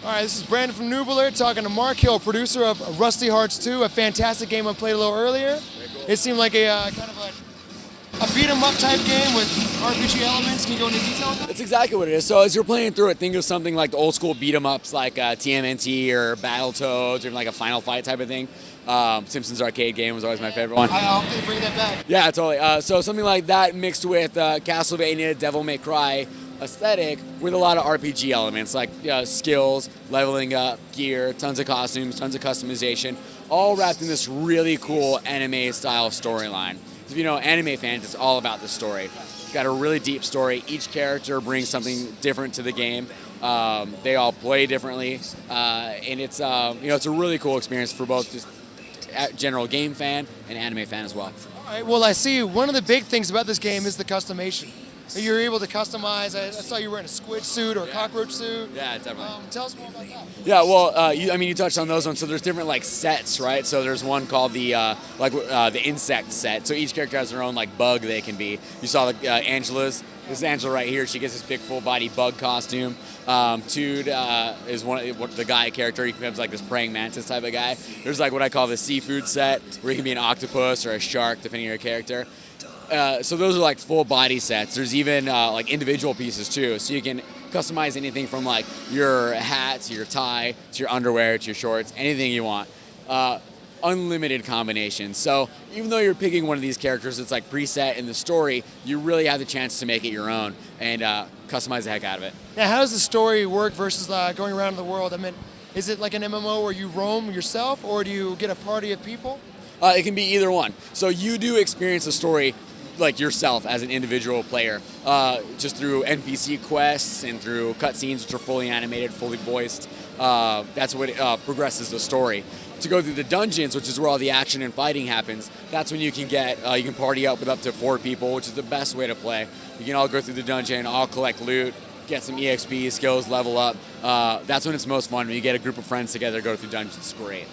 All right, this is Brandon from Noob Alert talking to Mark Hill, producer of Rusty Hearts 2, a fantastic game I played a little earlier. Cool. It seemed like a kind of a beat 'em up type game with RPG elements. Can you go into detail on that? That's exactly what it is. So as you're playing through it, think of something like the old school beat 'em ups like TMNT or Battletoads or even like a Final Fight type of thing. Simpsons arcade game was always my favorite one. I hope they bring that back. Yeah, totally. So something like that mixed with Castlevania, Devil May Cry aesthetic with a lot of RPG elements like skills, leveling up, gear, tons of costumes, tons of customization, all wrapped in this really cool anime style storyline. If you know anime fans, it's all about the story. It's got a really deep story. Each character brings something different to the game. They all play differently, and it's it's a really cool experience for both just general game fan and anime fan as well. All right. Well, I see one of the big things about this game is the customization. You're able to customize. I saw you wearing a squid suit or a cockroach suit. Yeah, definitely. Tell us more about that. Yeah, well, you touched on those ones. So there's different like sets, right? So there's one called the insect set. So each character has their own like bug they can be. You saw Angela's. This is Angela right here. She gets this big full body bug costume. Tude is the guy character. He becomes like this praying mantis type of guy. There's like what I call the seafood set, where you can be an octopus or a shark depending on your character. So those are like full body sets. There's even like individual pieces too. So you can customize anything from like your hat to your tie to your underwear to your shorts, anything you want. Unlimited combinations. So even though you're picking one of these characters that's like preset in the story, you really have the chance to make it your own and customize the heck out of it. Now, how does the story work versus going around the world? I mean, is it like an MMO where you roam yourself or do you get a party of people? It can be either one. So you do experience the story like yourself as an individual player, just through NPC quests and through cutscenes which are fully animated, fully voiced. That's what progresses the story. To go through the dungeons, which is where all the action and fighting happens, that's when you can you can party up with up to 4 people, which is the best way to play. You can all go through the dungeon, all collect loot, get some EXP, skills, level up. That's when it's most fun, when you get a group of friends together, go through dungeons. It's great.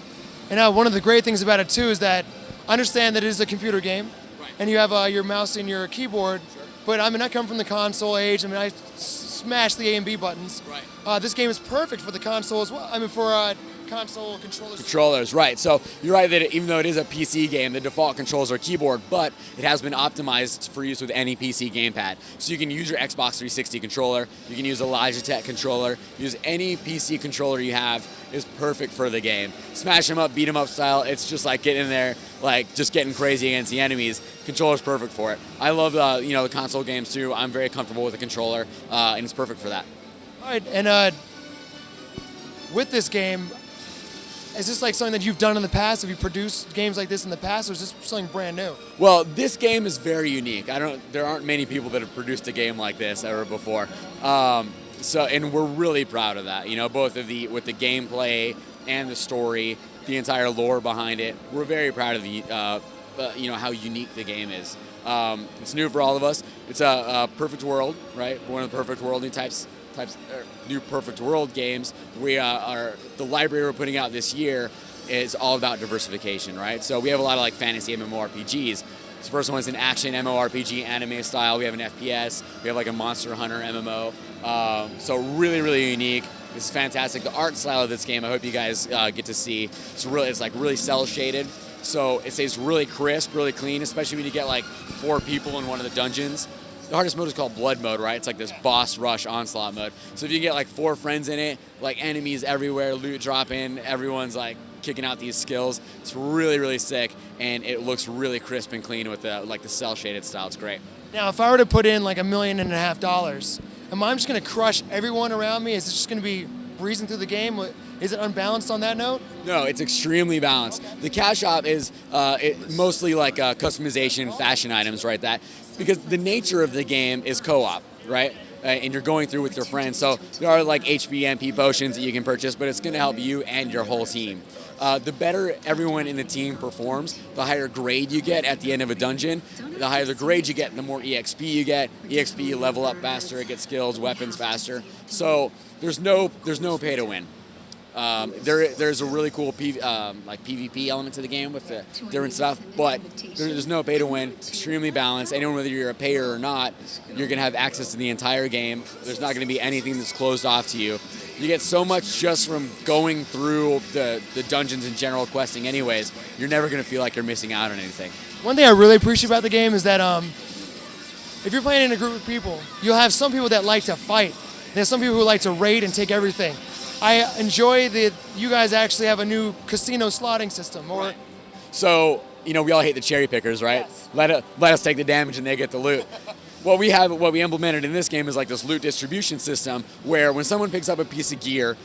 And one of the great things about it too is that I understand that it is a computer game, right, and you have your mouse and your keyboard, sure, but I mean, I come from the console age. I mean, I smash the A and B buttons. Right. This game is perfect for the console as well. I mean, for console controllers. Controllers, right. So you're right that even though it is a PC game, the default controls are keyboard, but it has been optimized for use with any PC gamepad. So you can use your Xbox 360 controller, you can use a Logitech controller, use any PC controller you have is perfect for the game. Smash them up, beat them up style, it's just like getting in there, like just getting crazy against the enemies. Controller's perfect for it. I love the console games too. I'm very comfortable with the controller, and it's perfect for that. All right, and with this game, is this like something that you've done in the past? Have you produced games like this in the past, or is this something brand new? Well, this game is very unique. There aren't many people that have produced a game like this ever before. And we're really proud of that. Both with the gameplay and the story, the entire lore behind it. We're very proud of how unique the game is. It's new for all of us. It's a perfect world, right? One of the perfect world types new perfect world games. The library we're putting out this year is all about diversification, right? So we have a lot of like fantasy MMORPGs. The first one is an action MMORPG anime style. We have an FPS. We have like a Monster Hunter MMO. So really, really unique. This is fantastic. The art style of this game, I hope you guys get to see. It's like really cel shaded. So it stays really crisp, really clean, especially when you get like 4 people in one of the dungeons. The hardest mode is called Blood Mode, right? It's like this boss rush onslaught mode. So if you get like 4 friends in it, like enemies everywhere, loot dropping, everyone's like kicking out these skills. It's really, really sick, and it looks really crisp and clean with the cel shaded style. It's great. Now, if I were to put in like $1.5 million, am I just going to crush everyone around me? Is it just going to be breezing through the game? Is it unbalanced on that note? No, it's extremely balanced. Okay. The cash shop is mostly like customization, fashion items, right? Because the nature of the game is co-op, right? And you're going through with your friends. So there are like HP MP potions that you can purchase, but it's going to help you and your whole team. The better everyone in the team performs, the higher grade you get at the end of a dungeon. The higher the grade you get, the more EXP you get. EXP, you level up faster, get skills, weapons faster. So there's no pay to win. There's a really cool like PvP element to the game with the different stuff, but there's no pay to win. Extremely balanced. Anyone, whether you're a payer or not, you're gonna have access to the entire game. There's not gonna be anything that's closed off to you. You get so much just from going through the dungeons and general questing anyways. You're never gonna feel like you're missing out on anything. One thing I really appreciate about the game is that if you're playing in a group of people, you'll have some people that like to fight. There's some people who like to raid and take everything. I enjoy that you guys actually have a new casino slotting system. Or So, we all hate the cherry pickers, right? Yes. Let us take the damage and they get the loot. What we implemented in this game is like this loot distribution system where when someone picks up a piece of gear,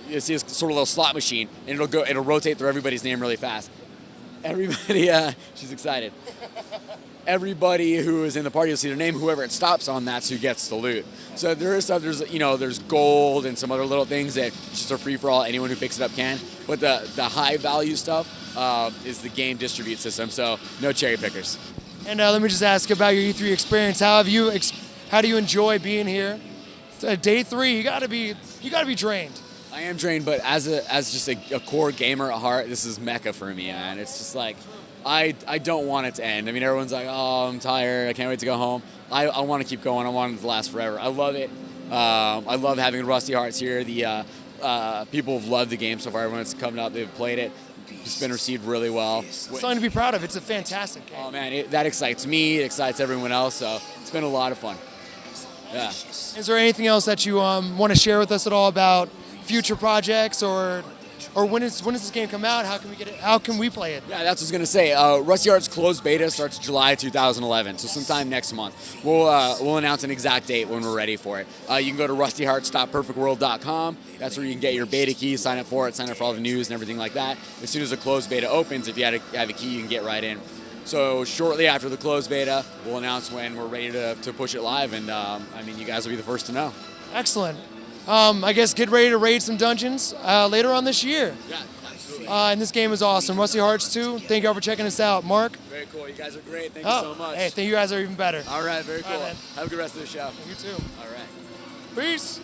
you see this sort of little slot machine, and it'll rotate through everybody's name really fast. Everybody, she's excited. Everybody who is in the party will see their name. Whoever it stops on, that's who gets the loot. So there is stuff. There's gold and some other little things that just are free for all. Anyone who picks it up can. But the high value stuff is the game distribute system. So no cherry pickers. And let me just ask about your E3 experience. How do you enjoy being here? Day 3, you gotta be drained. I am drained, but as just a core gamer at heart, this is Mecca for me, man. It's just like I don't want it to end. I mean, everyone's like, oh, I'm tired. I can't wait to go home. I want to keep going. I want it to last forever. I love it. I love having Rusty Hearts here. The people have loved the game so far. Everyone that's come out, they've played it. It's been received really well. It's something to be proud of. It's a fantastic game. Oh man, that excites me. It excites everyone else. So it's been a lot of fun. Yeah. Is there anything else that you want to share with us at all about future projects or when does this game come out? How can we get it? How can we play it? Yeah, that's what I was gonna say. Rusty Hearts closed beta starts July 2011, so sometime next month. We'll announce an exact date when we're ready for it. You can go to rustyhearts.perfectworld.com. That's where you can get your beta key, sign up for it, sign up for all the news and everything like that. As soon as the closed beta opens, if you have a key, you can get right in. So shortly after the closed beta, we'll announce when we're ready to push it live, and you guys will be the first to know. Excellent. I guess get ready to raid some dungeons later on this year. Yeah, absolutely. And this game is awesome. Rusty Hearts 2, thank you all for checking us out. Mark? Very cool. You guys are great. Thank you so much. Hey, thank you guys are even better. All right, very cool. All right, have a good rest of the show. You too. All right. Peace.